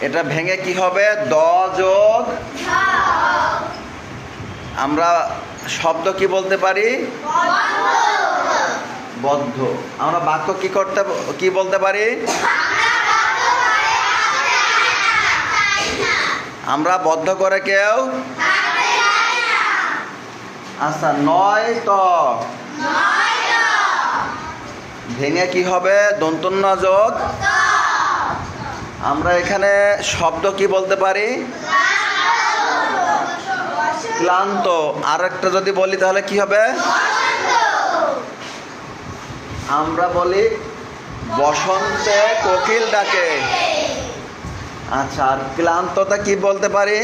এটা ভেঙে কি হবে? দ যোগ। আমরা শব্দ কি বলতে পারি? বদ্ধ। আমরা বাক্য কি বলতে পারি? আমরা বদ্ধ করে কেউ। আচ্ছা, নয় ত ভেঙে কি হবে? দন্তন্য যোগ। আমরা এখানে শব্দ কি বলতে পারি? ক্লান্ত। আর একটা যদি বলি তাহলে কি হবে? আমরা বলি বসন্তে কোকিল ডাকে। আচ্ছা, আর ক্লান্ততা কি বলতে পারি?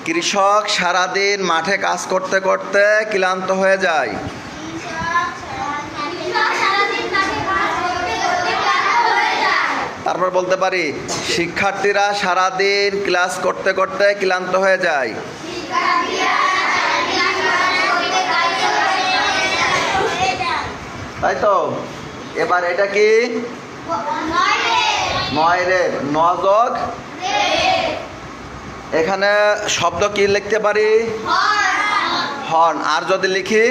কৃষক সারাদিন মাঠে কাজ করতে করতে ক্লান্ত হয়ে যায়। তারপর বলতে পারি শিক্ষার্থীরা সারাদিন ক্লাস করতে করতে ক্লান্ত হয়ে যায়। তাই তো। এবার এটা কি? নয় রে। নযোগ। এখানে শব্দ কি লিখতে পারি? হর্ন। আর যদি লিখি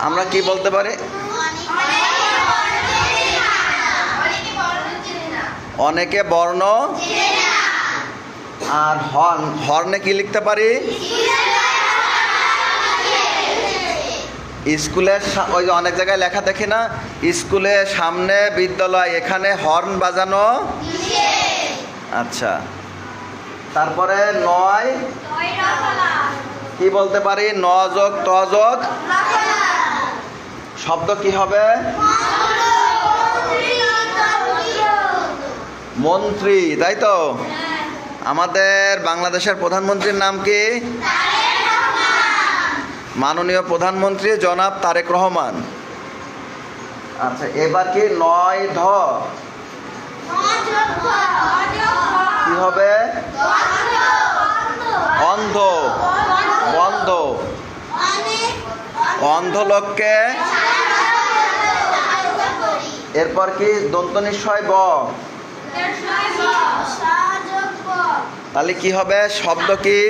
আমরা কি বলতে পারি? অনেকে বর্ণ। আর হর্নে কি লিখতে পারি? স্কুলের ওই যে অনেক জায়গায় লেখা দেখি না, স্কুলের সামনে বিদ্যালয়, এখানে হর্ন বাজানো। আচ্ছা, তারপরে নয় কি বলতে পারি? ন যোগ ত যোগ শব্দ কি হবে? মন্ত্রী। তাই তো। আমাদের বাংলাদেশের প্রধানমন্ত্রীর নাম কি? মাননীয় প্রধানমন্ত্রী জনাব তারেক রহমান। আচ্ছা, এবার কি? নয় ধ কি হবে? অন্ধ। বন্ধ। অন্ধ লোককে। এরপর কি? দন্ত নিঃস্বয় ব। তাহলে কি হবে? শব্দ কি?